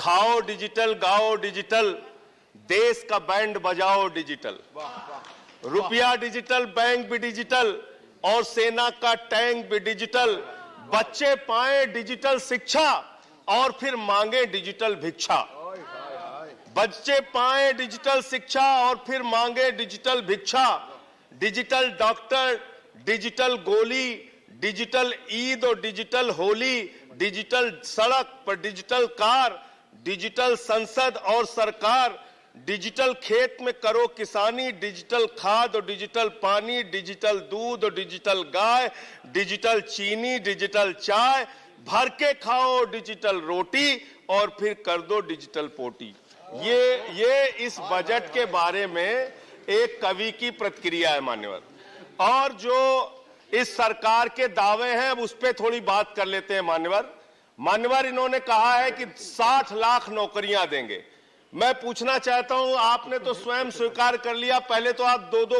खाओ डिजिटल, गाओ डिजिटल, देश का बैंड बजाओ डिजिटल। रुपया डिजिटल, बैंक भी डिजिटल और सेना का टैंक भी डिजिटल। बच्चे पाए डिजिटल शिक्षा और फिर मांगे डिजिटल भिक्षा। बच्चे पाए डिजिटल शिक्षा और फिर मांगे डिजिटल भिक्षा। डिजिटल डॉक्टर, डिजिटल गोली, डिजिटल ईद और डिजिटल होली, डिजिटल सड़क पर डिजिटल कार, डिजिटल संसद और सरकार, डिजिटल खेत में करो किसानी, डिजिटल खाद और डिजिटल पानी, डिजिटल दूध और डिजिटल गाय, डिजिटल चीनी, डिजिटल चाय, भर के खाओ डिजिटल रोटी और फिर कर दो डिजिटल पोटी। ये इस बजट के बारे में एक कवि की प्रतिक्रिया है मान्यवर। और जो इस सरकार के दावे हैं अब उस पर थोड़ी बात कर लेते हैं मान्यवर। इन्होंने कहा है कि 60 लाख नौकरियां देंगे। मैं पूछना चाहता हूं, आपने तो स्वयं स्वीकार कर लिया, पहले तो आप 2-2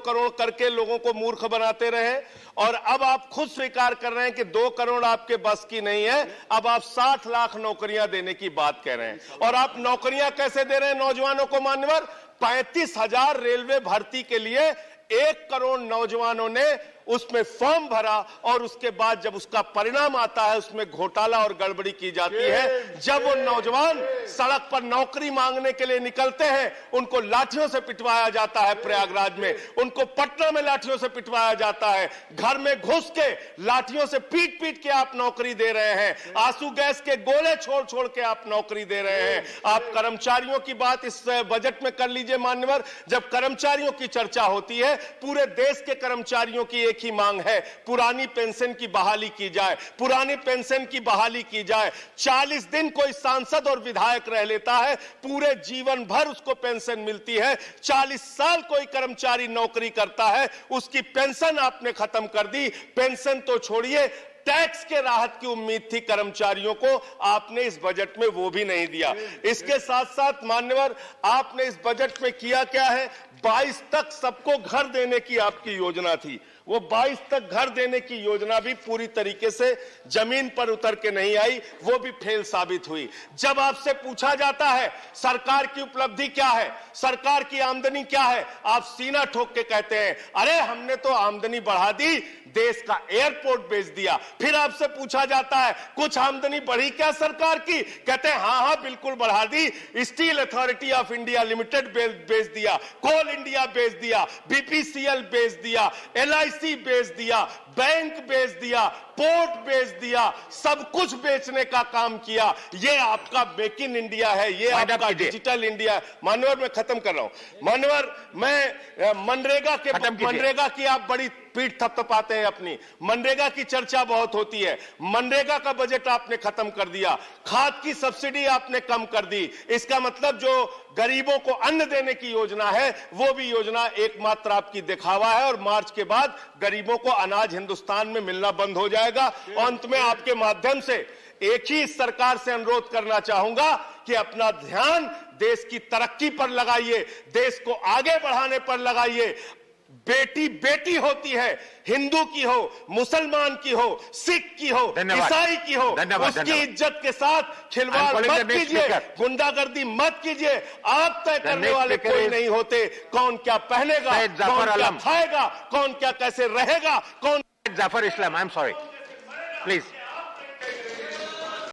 करोड़ करके लोगों को मूर्ख बनाते रहे और अब आप खुद स्वीकार कर रहे हैं कि 2 करोड़ आपके बस की नहीं है। अब आप 60 लाख नौकरियां देने की बात कह रहे हैं। और आप नौकरियां कैसे दे रहे हैं नौजवानों को मान्यवर? 35,000 रेलवे भर्ती के लिए 1 करोड़ नौजवानों ने उसमें फॉर्म भरा और उसके बाद जब उसका परिणाम आता है उसमें घोटाला और गड़बड़ी की जाती है। जब वो नौजवान सड़क पर नौकरी मांगने के लिए निकलते हैं उनको लाठियों से पिटवाया जाता है प्रयागराज में, उनको पटना में लाठियों से पिटवाया जाता है, घर में घुस के लाठियों से पीट पीट के आप नौकरी दे रहे हैं, आंसू गैस के गोले छोड़ छोड़ के आप नौकरी दे रहे हैं। आप कर्मचारियों की बात इस बजट में कर लीजिए मान्यवर। जब कर्मचारियों की चर्चा होती है, पूरे देश के कर्मचारियों की एक ही मांग है, पुरानी पेंशन की बहाली की जाए, पुरानी पेंशन की बहाली की जाए। 40 दिन कोई सांसद और विधायक रह लेता है, पूरे जीवन भर उसको पेंशन मिलती है। 40 साल कोई कर्मचारी नौकरी करता है, उसकी पेंशन आपने खत्म कर दी। पेंशन तो छोड़िए, टैक्स के राहत की उम्मीद थी कर्मचारियों को, आपने इस बजट में वो भी नहीं दिया। इसके साथ साथ मान्यवर आपने इस बजट में किया क्या है? 22 तक सबको घर देने की आपकी योजना थी, वो 22 तक घर देने की योजना भी पूरी तरीके से जमीन पर उतर के नहीं आई, वो भी फेल साबित हुई। जब आपसे पूछा जाता है सरकार की उपलब्धि क्या है, सरकार की आमदनी क्या है, आप सीना ठोक के कहते हैं अरे हमने तो आमदनी बढ़ा दी, देश का एयरपोर्ट बेच दिया। फिर आपसे पूछा जाता है कुछ आमदनी बढ़ी क्या सरकार की, कहते हैं हाँ हाँ बिल्कुल बढ़ा दी, Steel Authority of India Limited बेच दिया, कोल इंडिया बेच दिया, बीपीसीएल बेच दिया, एलआईसी बेच दिया, बैंक बेच दिया, पोर्ट बेच दिया, सब कुछ बेचने का काम किया। ये आपका मेक इन इंडिया है, ये आपका डिजिटल इंडिया है। मान्यवर मैं खत्म कर रहा हूं मान्यवर, मैं मनरेगा की आप बड़ी पीठ थपथपाते हैं अपनी, मनरेगा की चर्चा बहुत होती है, मनरेगा का बजट आपने खत्म कर दिया, खाद की सब्सिडी आपने कम कर दी। इसका मतलब जो गरीबों को अन्न देने की योजना है वो भी योजना एकमात्र आपकी दिखावा है और मार्च के बाद गरीबों को अनाज हिंदुस्तान में मिलना बंद हो जाएगा। अंत में आपके माध्यम से एक ही इस सरकार से अनुरोध करना चाहूंगा कि अपना ध्यान देश की तरक्की पर लगाइए, देश को आगे बढ़ाने पर लगाइए। बेटी बेटी होती है, हिंदू की हो, मुसलमान की हो, सिख की हो, ईसाई की हो, उसकी इज्जत के साथ खिलवाड़ मत कीजिए, गुंडागर्दी मत कीजिए। आप तय करने वाले कोई नहीं होते कौन क्या पहनेगा, कौन क्या खाएगा, कौन क्या कैसे रहेगा, कौन। Zafar Islam, I'm sorry, please.